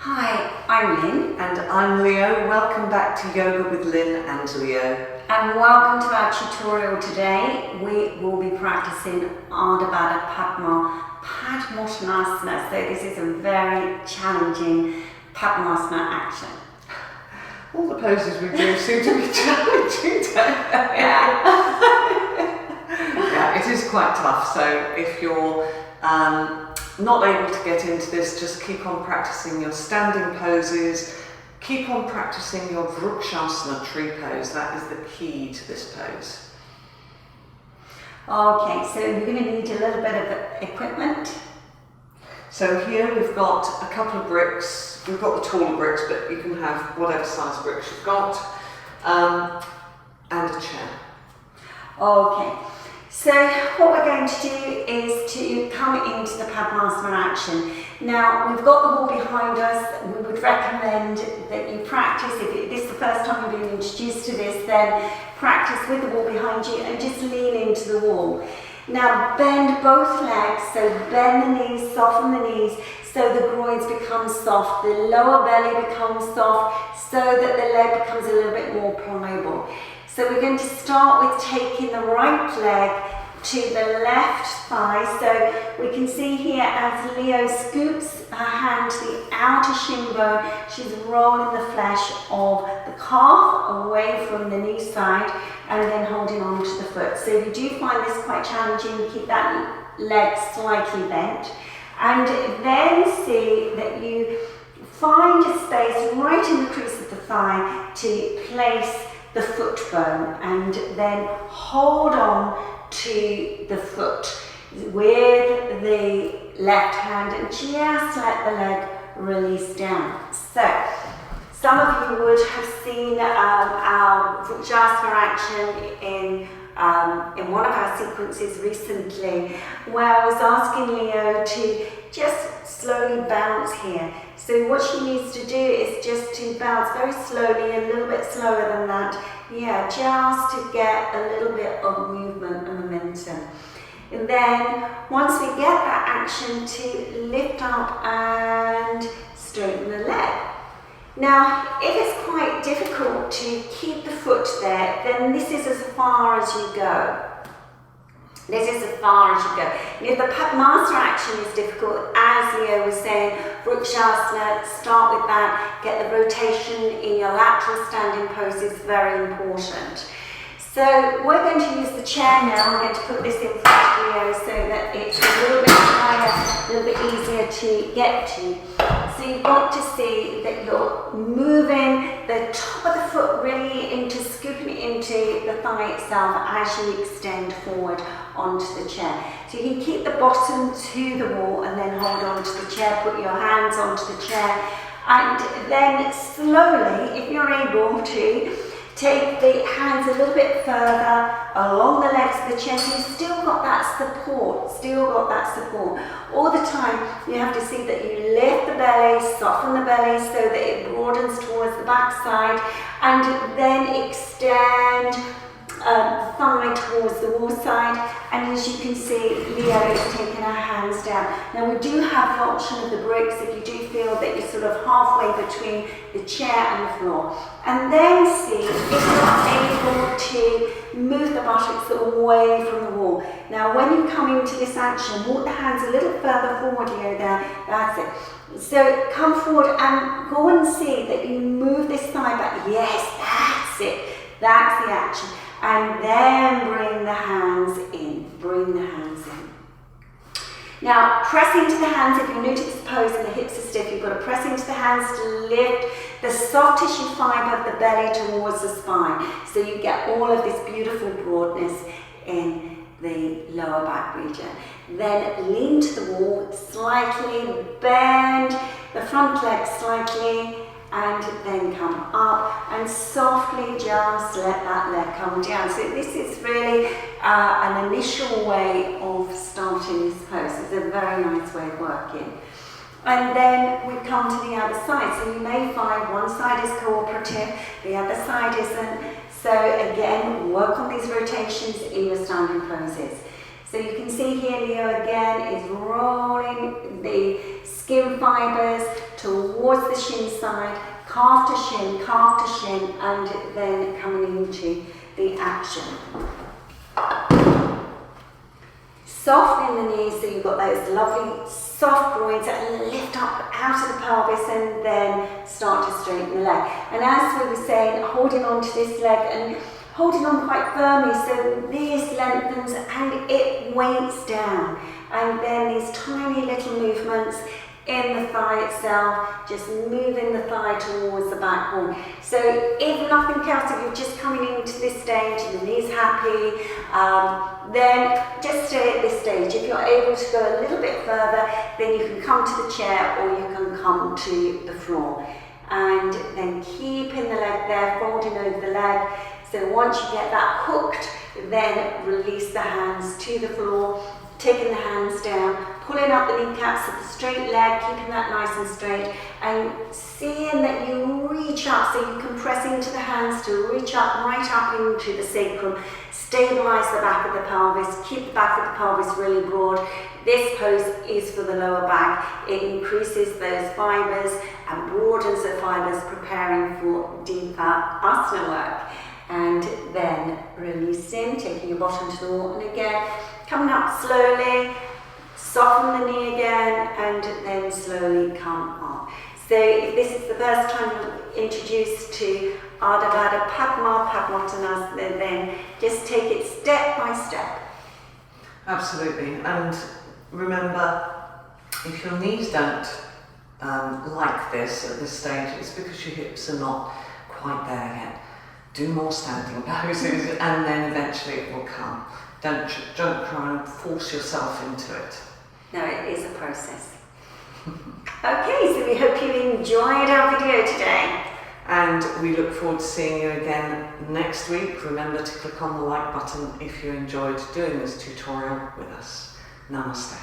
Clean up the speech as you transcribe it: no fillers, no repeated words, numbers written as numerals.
Hi, I'm Lynn. And I'm Leo. Welcome back to Yoga with Lynn and Leo. And welcome to our tutorial today. We will be practicing Ardha Badha Padma Padmottanasana. So this is a very challenging Padmasana action. All the poses we do seem to be challenging, don't they? Yeah. Yeah, it is quite tough. So if you're not able to get into this, just keep on practicing your standing poses. Keep on practicing your Vrksasana tree pose. That is the key to this pose. Okay, so you're going to need a little bit of equipment. So here we've got a couple of bricks. We've got the taller bricks, but you can have whatever size bricks you've got, and a chair. Okay, so what we're going to do is to come into the Padmasana action. Now, we've got the wall behind us. We would recommend that you practice, if this is the first time you've been introduced to this, then practice with the wall behind you and just lean into the wall. Now, bend both legs, so bend the knees, soften the knees, so the groins become soft, the lower belly becomes soft, so that the leg becomes a little bit more pliable. So we're going to start with taking the right leg to the left thigh. So we can see here as Leo scoops her hand to the outer shin bone, she's rolling the flesh of the calf away from the knee side and then holding on to the foot. So if you do find this quite challenging, keep that leg slightly bent. And then see that you find a space right in the crease of the thigh to place the foot bone and then hold on to the foot with the left hand and just let the leg release down. So, some of you would have seen our Vrksasana action in one of our sequences recently, where I was asking Leo to just slowly bounce here. So what she needs to do is just to bounce very slowly, a little bit slower than that. Yeah, just to get a little bit of movement and momentum. And then once we get that action, to lift up and straighten the leg. Now, if it's quite difficult to keep the foot there, then this is as far as you go. This is as far as you go. And if the Padmasana action is difficult, as Leo was saying, Vrksasana, start with that. Get the rotation in your lateral standing pose is very important. So we're going to use the chair now. I'm going to put this in front of Leo so that it's a little bit higher, a little bit easier to get to. So you've got to see that you're moving the top of the foot really into scooping it into the thigh itself as you extend forward onto the chair. So you can keep the bottom to the wall and then hold on to the chair, put your hands onto the chair, and then slowly, if you're able to, take the hands a little bit further along the legs of the chair. So you've still got that support. All the time you have to see that you lift the belly, soften the belly so that it broadens towards the back side, and then extend thigh towards the wall side. And as you can see, Leo is taking her hands down. Now we do have the option of the bricks if you do feel that you're sort of halfway between the chair and the floor. And then see if you're able to move the buttocks away from the wall. Now when you come into this action, walk the hands a little further forward, Leo, there. That's it. So come forward and go and see that you move this thigh back. Yes, that's it. That's the action. And then bring the hands in. Bring the hands in. Now, press into the hands. If you're new to this pose and the hips are stiff, you've got to press into the hands to lift the soft tissue fibre of the belly towards the spine. So you get all of this beautiful broadness in the lower back region. Then lean to the wall, slightly bend the front leg slightly, and then come up and softly just let that leg come down. So this is really an initial way of starting this pose. It's a very nice way of working. And then we come to the other side. So you may find one side is cooperative, the other side isn't. So again, work on these rotations in your standing poses. So you can see here, Leo again is rolling the skin fibers towards the shin side, calf to shin, and then coming into the action. Softening the knees so you've got those lovely soft groins that lift up out of the pelvis, and then start to straighten the leg. And as we were saying, holding on to this leg and holding on quite firmly so this lengthens and it weights down. And then these tiny little movements in the thigh itself, just moving the thigh towards the back wall. So if nothing else, if you're just coming into this stage and the knee's happy, then just stay at this stage. If you're able to go a little bit further, then you can come to the chair or you can come to the floor. And then keeping the leg there, folding over the leg. So once you get that hooked, then release the hands to the floor, taking the hands down, pulling up the kneecaps of the straight leg, keeping that nice and straight, and seeing that you reach up, so you can press into the hands to reach up, right up into the sacrum, stabilize the back of the pelvis, keep the back of the pelvis really broad. This pose is for the lower back. It increases those fibers and broadens the fibers, preparing for deeper asana work. And then releasing, taking your bottom to the wall, and again, coming up slowly, soften the knee again, and then slowly come up. So if this is the first time you're introduced to Ardha Badha Padma Padmottanasana, then just take it step by step. Absolutely, and remember, if your knees don't like this at this stage, it's because your hips are not quite there yet. Do more standing poses and then eventually it will come. Don't try and force yourself into it. No, it is a process. Okay, so we hope you enjoyed our video today. And we look forward to seeing you again next week. Remember to click on the like button if you enjoyed doing this tutorial with us. Namaste.